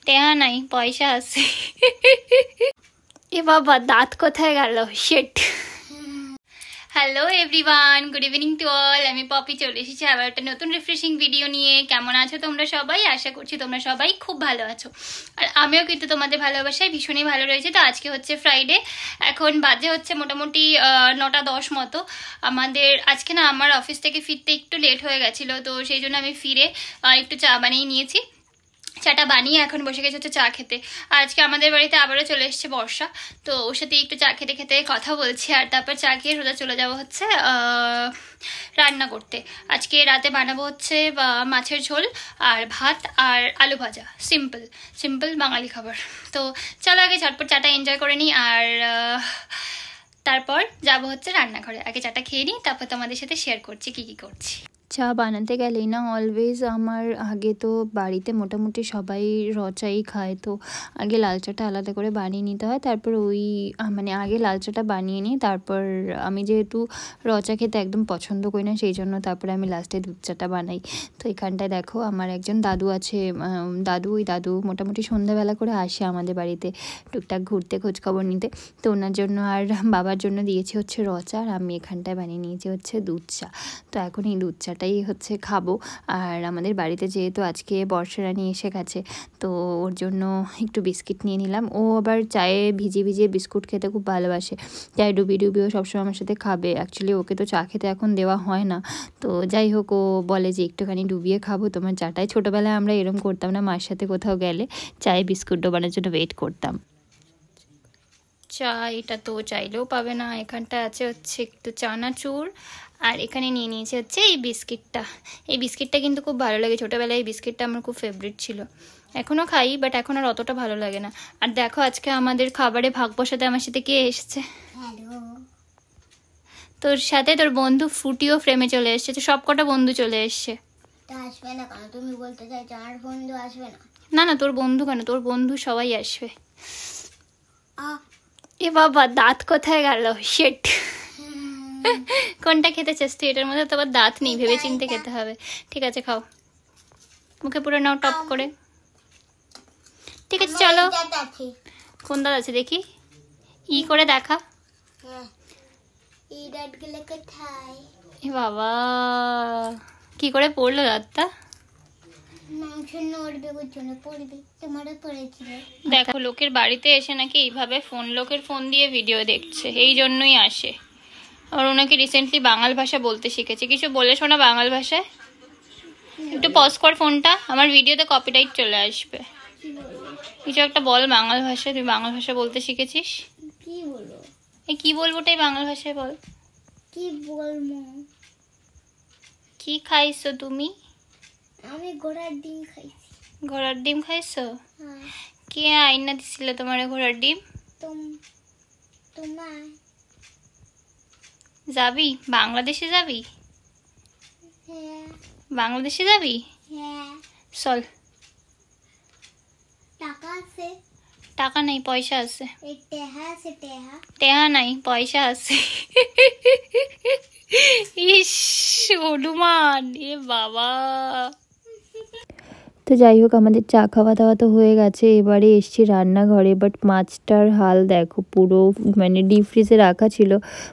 টেহা নাই, পয়সা আছে। এ বাবা, দাঁত কোথায় গেল? Shit. Hello everyone, good evening to all. আমি পপি চলে এসেছি আবার একটা নতুন রিফ্রেশিং ভিডিও নিয়ে। কেমন আছো তোমরা সবাই? আশা করছি তোমরা সবাই খুব ভালো আছো, আর আমিও কিন্তু তোমাদের ভালোবাসায় ভীষণই ভালো রয়েছে। তো আজকে হচ্ছে ফ্রাইডে, এখন বাজে হচ্ছে মোটামুটি 9:10 মতো। আজকে না আমার অফিস থেকে ফিরতে একটু লেট হয়ে গেছিলো, তো সেই জন্য আমি ফিরে একটু চা বানিয়ে নিয়েছি। চাটা বানিয়ে এখন বসে গেছে হচ্ছে চা খেতে। আর আজকে আমাদের বাড়িতে আবারও চলে এসছে বর্ষা, তো ওর সাথে একটু চা খেতে খেতে কথা বলছি, আর তারপর চা খেয়ে সোজা চলে যাবো হচ্ছে রান্না করতে। আজকে রাতে বানাবো হচ্ছে মাছের ঝোল আর ভাত আর আলু ভাজা, সিম্পল সিম্পল বাঙালি খাবার। তো চলো আগে ঝটপট চাটা এনজয় করে নিই, আর তারপর যাবো হচ্ছে রান্নাঘরে। আগে চাটা খেয়ে নিই, তারপর তোমাদের সাথে শেয়ার করছি কী কী করছি। চা বানাতে গেলেই না অলওয়েজ আমার আগে তো বাড়িতে মোটামুটি সবাই র চাই খায়, তো আগে লাল চাটা আলাদা করে বানিয়ে নিতে হয়। তারপর আগে লাল চাটা বানিয়ে নিই, তারপর আমি যেহেতু র চা খেতে একদম পছন্দ করি না, সেই জন্য তারপরে আমি লাস্টে দুধ চাটা বানাই। তো এখানটায় দেখো আমার একজন দাদু আছে, ওই দাদু মোটামুটি সন্ধ্যাবেলা করে আসে আমাদের বাড়িতে টুকটাক ঘুরতে, খোঁজখবর নিতে। তো ওনার জন্য আর বাবার জন্য দিয়েছি হচ্ছে র চা, আর আমি এখানটায় বানিয়ে নিয়েছি হচ্ছে দুধ চা। তো এখন এই দুধ চাটাই হচ্ছে খাবো। আর আমাদের বাড়িতে যেহেতু আজকে বর্ষা রানী এসে গেছে, তো ওর জন্য একটু বিস্কিট নিয়ে নিলাম। ও আবার চায়ে ভিজিয়ে বিস্কুট খেতে খুব ভালোবাসে, চায়ে ডুবিও সবসময় আমার সাথে খাবে। অ্যাকচুয়ালি ওকে তো চা খেতে এখন দেওয়া হয় না, তো যাই হোক ও বলে যে একটুখানি ডুবিয়ে খাবো তোমার চাটায়। ছোটোবেলায় আমরা এরম করতাম না, মার সাথে কোথাও গেলে চায়ে বিস্কুট ডোবানোর জন্য ওয়েট করতাম। চা এটা তো চাইলেও পাবে না। এখানটা আছে হচ্ছে একটু চানাচুর, আর এখানে নিয়ে নিয়েছে হচ্ছে এই বিস্কিটটা। এই বিস্কিটটা কিন্তু খুব ভালো লাগে, ছোটোবেলায় এই বিস্কিটটা আমার খুব ফেভারিট ছিল। এখনও খাই, বাট এখন আর অতটা ভালো লাগে না। আর দেখো আজকে আমাদের খাবারে ভাগ বসাতে আমার সাথে কে এসেছে? তোর সাথে তোর বন্ধু ফ্রুটিও ফ্রেমে চলে এসছে, তো সব কটা বন্ধু চলে এসছে। আসবে না কেন? তুমি বলতে চাইছো আমার বন্ধু আসবে না? না না, তোর বন্ধু কেন, তোর বন্ধু সবাই আসবে। এ বাবা, দাঁত কোথায় গেল? শিট। কোনটা খেতে চাস তুই? এটার মধ্যে তো আবার দাঁত নেই, ভেবে চিন্তে খেতে হবে। ঠিক আছে খাও, মুখে পুরো নাও টপ করে। ঠিক আছে চলো। কোন দাঁত আছে দেখি, ই করে দেখা। এ বাবা, কি করে পড়লো দাঁতটা? দেখো লোকের বাড়িতে এসে নাকি এইভাবে লোকের ফোন দিয়ে ভিডিও দেখছে, এই জন্যই আসে। আর ওনাকে রিসেন্টলি বাঙাল ভাষা বলতে শিখেছে। কিছু বলে শোনা বাঙাল ভাষায়। একটু পজ কর ফোনটা, আমার ভিডিওতে কপিরাইট চলে আসবে। কিছু একটা বল বাঙাল ভাষায়, তুই বাঙাল ভাষা বলতে শিখেছিস। কি বলবো? এই কি বলবো তাই বাঙাল ভাষায় বল। কি বলবো? কি খাইছো তুমি? আমি ঘোড়ার ডিম খাইছি। ঘোড়ার ডিম খাইছো? কে আইনা দিছিল তোমার ঘোড়ার ডিম? তোমার। যাবি বাংলাদেশে? যাবি? হ্যাঁ। বাংলাদেশে যাবি? হ্যাঁ। চল। টাকা আছে? টাকা নেই, পয়সা আছে। টেহা নাই, পয়সা আছে। ইস হনুমান, এ বাবা। তো যাই হোক আমাদের চা খাওয়া দাওয়া তো হয়ে গেছে, এবারে এসছি রান্নাঘরে। বাট মাছটার হাল দেখো, পুরো ডিপ ফ্রিজে রাখা ছিল,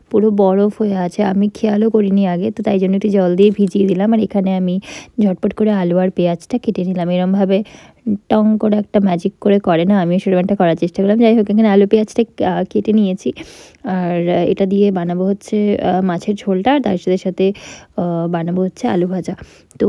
পুরো বরফ হয়ে আছে। আমি খেয়ালও করিনি আগে, তো তাই জন্য একটু জল দিয়ে ভিজিয়ে দিলাম। আর এখানে আমি ঝটপট করে আলু আর পেঁয়াজটা কেটে নিলাম। এরমভাবে টং করে একটা ম্যাজিক করে না, আমি সেরকমটা করার চেষ্টা করলাম। যাই হোক এখানে আলু পেঁয়াজটা কেটে নিয়েছি, আর এটা দিয়ে বানাবো হচ্ছে মাছের ঝোলটা, আর তার সাথে বানাবো হচ্ছে আলু ভাজা। তো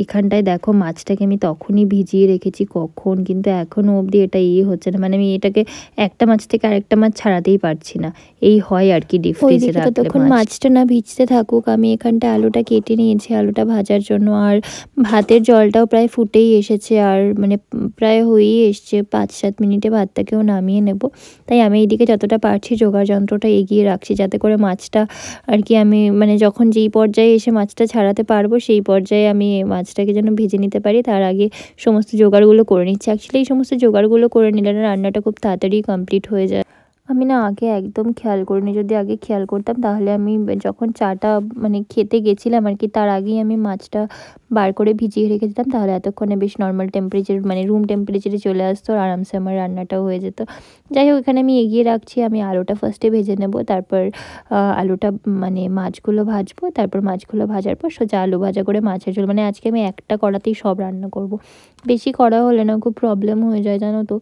এখানটায় দেখো মাছটাকে আমি তখনই ভিজিয়ে রেখেছি কখন, কিন্তু এখনও অবধি এটা হচ্ছে না। আমি এটাকে একটা মাছ থেকে আরেকটা মাছ ছাড়াতেই পারছি না, এই হয় আর কি ডিপ ফ্রিজে রাখলে। তখন মাছটা না ভিজতে থাকুক, আমি এখানটা আলুটা কেটে নিয়েছি আলুটা ভাজার জন্য। আর ভাতের জলটাও প্রায় ফুটেই এসেছে, আর প্রায় হয়েই এসছে। 5-7 মিনিটে ভাতটাকেও নামিয়ে নেব। তাই আমি এইদিকে যতটা পারছি জোগাড় যন্ত্রটা এগিয়ে রাখছি, যাতে করে মাছটা আর কি আমি যখন যেই পর্যায়ে এসে মাছটা ছাড়াতে পারবো সেই পর্যায়ে আমি মাছটাকে যেন ভেজে নিতে পারি। তার আগে সমস্ত জোগাড়গুলো করে নিচ্ছি। অ্যাকচুয়ালি এই সমস্ত জোগাড়গুলো করে নিলে রান্নাটা খুব তাড়াতাড়ি কমপ্লিট হয়ে যায়। আমি না আগে একদম খেয়াল করিনি, যদি আগে খেয়াল করতাম তাহলে আমি যখন চাটা মানে খেতে গেছিলাম আর কি, তার আগেই আমি মাছটা বার করে ভিজিয়ে রেখে দিতাম, তাহলে এতক্ষণে বেশ নর্মাল টেম্পারেচার মানে রুম টেম্পারেচারে চলে আসতো আর আরামসে আমার রান্নাটাও হয়ে যেত। যাই হোক, এখানে আমি এগিয়ে রাখছি, আমি আলুটা ফার্স্টে ভেজে নেব, তারপর আলুটা মানে মাছগুলো ভাজবো, তারপর মাছগুলো ভাজার পর সোজা আলু ভাজা করে মাছের ঝোল। মানে আজকে আমি একটা কড়াতেই সব রান্না করব, বেশি করা হলে না খুব প্রবলেম হয়ে যায় জানো তো।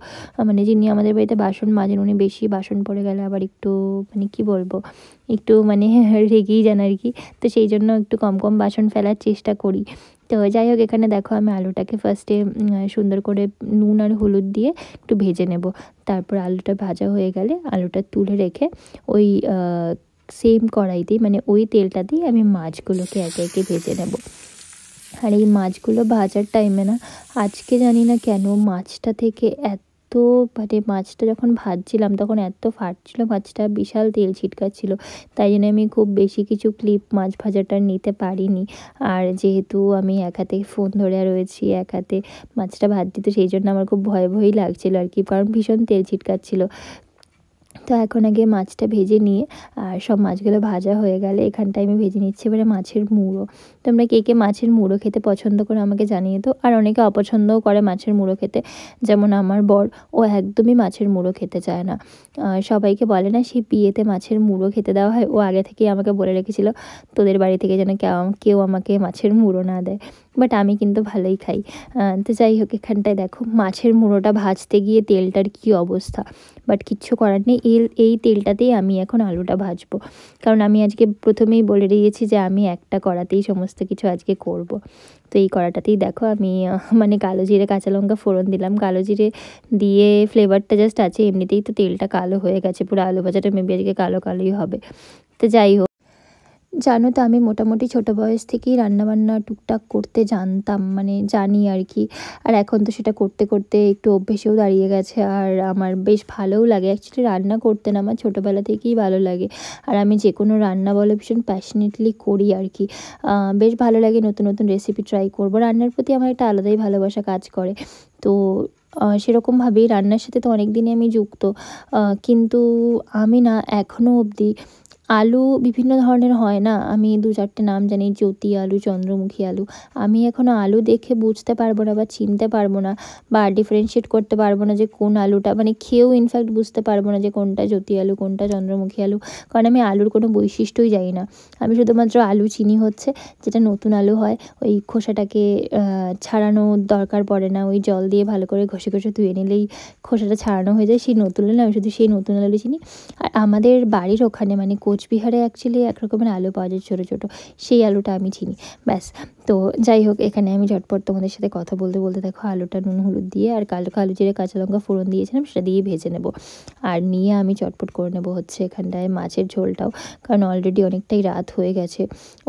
মানে যিনি আমাদের বাড়িতে বাসন মাজেন উনি বেশি বাসন পড়ে গেলে আবার একটু মানে কি বলবো, একটু মানে রেগেই যান আর কি। তো সেই জন্য একটু কম কম বাসন ফেলার চেষ্টা করি। তো যাই হোক, এখানে দেখো আমি আলুটাকে ফার্স্টে সুন্দর করে নুন আর হলুদ দিয়ে একটু ভেজে নেব। তারপর আলুটা ভাজা হয়ে গেলে আলুটা তুলে রেখে ওই সেম কড়াইতেই মানে ওই তেলটাতেই আমি মাছগুলোকে একে একে ভেজে নেব। আর এই মাছগুলো ভাজার টাইমে না আজকে জানি না কেন মাছটা থেকে মানে মাছটা যখন ভাজছিলাম তখন এত ফাটছিল মাছটা, বিশাল তেল ছিটকাচ্ছিল। তাই জন্য আমি খুব বেশি কিছু ক্লিপ মাছ ভাজাটা নিতে পারিনি। আর যেহেতু আমি এক হাতে ফোন ধরে রয়েছি, এক হাতে মাছটা ভাজছি, তো সেই জন্য আমার খুব ভয়ই লাগছিলো আর কি, কারণ ভীষণ তেল ছিটকাচ্ছিল। তো এখন আগে মাছটা ভেজে নিয়ে আর সব মাছগুলো ভাজা হয়ে গেলে এখানটায় আমি ভেজে নিচ্ছি এবারে মাছের মুড়ো। তোমরা কে কে মাছের মুড়ো খেতে পছন্দ করে আমাকে জানিয়ে তো। আর অনেকে অপছন্দও করে মাছের মুড়ো খেতে, যেমন আমার বর, ও একদমই মাছের মুড়ো খেতে চায় না। সবাইকে বলে না সেই বিয়েতে মাছের মুড়ো খেতে দেওয়া হয়, ও আগে থেকেই আমাকে বলে রেখেছিল তোদের বাড়ি থেকে যেন কেউ আমাকে মাছের মুড়ো না দেয়। বাট আমি কিন্তু ভালোই খাই। তো যাই হোক, এখানটায় দেখো মাছের মুড়োটা ভাজতে গিয়ে তেলটার কী অবস্থা, বাট কিচ্ছু করার নেই। এই তেলটাতেই আমি এখন আলুটা ভাজবো, কারণ আমি আজকে প্রথমেই বলে দিয়েছি যে আমি একটা কড়াতেই সমস্ত কিছু আজকে করব। তো এই কড়াটাতেই দেখো আমি মানে কালো জিরে কাঁচা লঙ্কা ফোড়ন দিলাম। কালো জিরে দিয়ে ফ্লেভারটা জাস্ট আছে, এমনিতেই তো তেলটা কালো হয়ে গেছে, পুরো আলু ভাজাটা মেবি আজকে কালো কালোই হবে। তো যাই হোক, জানো তো আমি মোটামুটি ছোটো বয়স থেকেই রান্নাবান্না টুকটাক করতে জানতাম, মানে জানি আর কি। আর এখন তো সেটা করতে করতে একটু অভ্যেসেও দাঁড়িয়ে গেছে, আর আমার বেশ ভালোও লাগে অ্যাকচুয়ালি রান্না করতে, না আমার ছোটোবেলা থেকেই ভালো লাগে। আর আমি যে কোনো রান্না বলে ভীষণ প্যাশনেটলি করি আর কি। বেশ ভালো লাগে নতুন নতুন রেসিপি ট্রাই করবো, রান্নার প্রতি আমার একটা আলাদাই ভালোবাসা কাজ করে। তো সেরকমভাবেই রান্নার সাথে তো অনেক দিনই আমি যুক্ত, কিন্তু আমি না এখনও অবধি আলু বিভিন্ন ধরনের হয় না, আমি 2-4টে নাম জানি, জ্যোতি আলু, চন্দ্রমুখী আলু। আমি এখনও আলু দেখে বুঝতে পারবো না বা চিনতে পারবো না বা ডিফারেন্সিয়েট করতে পারবো না যে কোন আলুটা, মানে খেয়েও ইনফ্যাক্ট বুঝতে পারবো না যে কোনটা জ্যোতি আলু কোনটা চন্দ্রমুখী আলু, কারণ আমি আলুর কোনো বৈশিষ্ট্যই জানি না। আমি শুধুমাত্র আলু চিনি হচ্ছে যেটা নতুন আলু হয়, ওই খোসাটাকে ছাড়ানোর দরকার পড়ে না, ওই জল দিয়ে ভালো করে ঘষে ঘষে ধুয়ে নিলেই খোসাটা ছাড়ানো হয়ে যায়, সেই নতুন আলু আমি শুধু সেই নতুন আলু চিনি। আর আমাদের বাড়ির ওখানে মানে কোচবিহারে অ্যাকচুয়ালি এক রকমের আলু পাওয়া যায় ছোটো ছোটো, সেই আলুটা আমি চিনি ব্যাস। তো যাই হোক, এখানে আমি ঝটপট তোমাদের সাথে কথা বলতে বলতে দেখো আলুটা নুন হলুদ দিয়ে আর কালো জিরে কাঁচা লঙ্কা ফোড়ন দিয়েছিলাম, সেটা দিয়ে ভেজে নেব। আর নিয়ে আমি চটপট করে নেব হচ্ছে এখানটায় মাছের ঝোলটাও, কারণ অলরেডি অনেকটাই রাত হয়ে গেছে,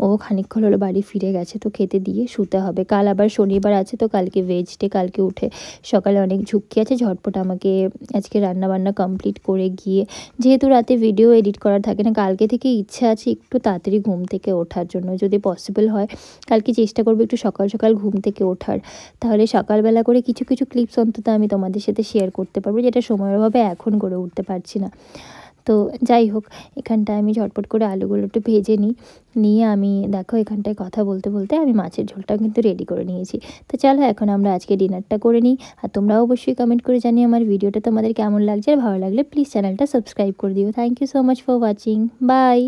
ও খানিকক্ষণ হলো বাড়ি ফিরে গেছে, তো খেতে দিয়ে শুতে হবে। কাল আবার শনিবার আছে, তো কালকে ভেজ ডে, কালকে উঠে সকালে অনেক ঝুঁকি আছে, ঝটপট আমাকে আজকে রান্নাবান্না কমপ্লিট করে গিয়ে, যেহেতু রাতে ভিডিও এডিট করার থাকে না, কালকে থেকে ইচ্ছা আছে একটু তাড়াতাড়ি ঘুম থেকে ওঠার জন্য, যদি পসিবল হয় কালকে চেষ্টা করবো একটু সকাল সকাল ঘুম থেকে ওঠার, তাহলে সকালবেলা করে কিছু কিছু ক্লিপস অন্তত আমি তোমাদের সাথে শেয়ার করতে পারবো, যেটা সময়ের অভাবে এখন করে উঠতে পারছি না। তো যাই হোক, এখানটায় আমি ঝটপট করে আলুগুলো একটু ভেজে নিয়ে আমি দেখো এখানটায় কথা বলতে বলতে আমি মাছের ঝোলটাও কিন্তু রেডি করে নিয়েছি। তো চলো এখন আমরা আজকে ডিনারটা করে নিই। আর তোমরাও অবশ্যই কমেন্ট করে জানিয়ে আমার ভিডিওটা তোমাদের কেমন লাগছে, আর ভালো লাগলে প্লিজ চ্যানেলটা সাবস্ক্রাইব করে দিও। Thank you so much for watching, by.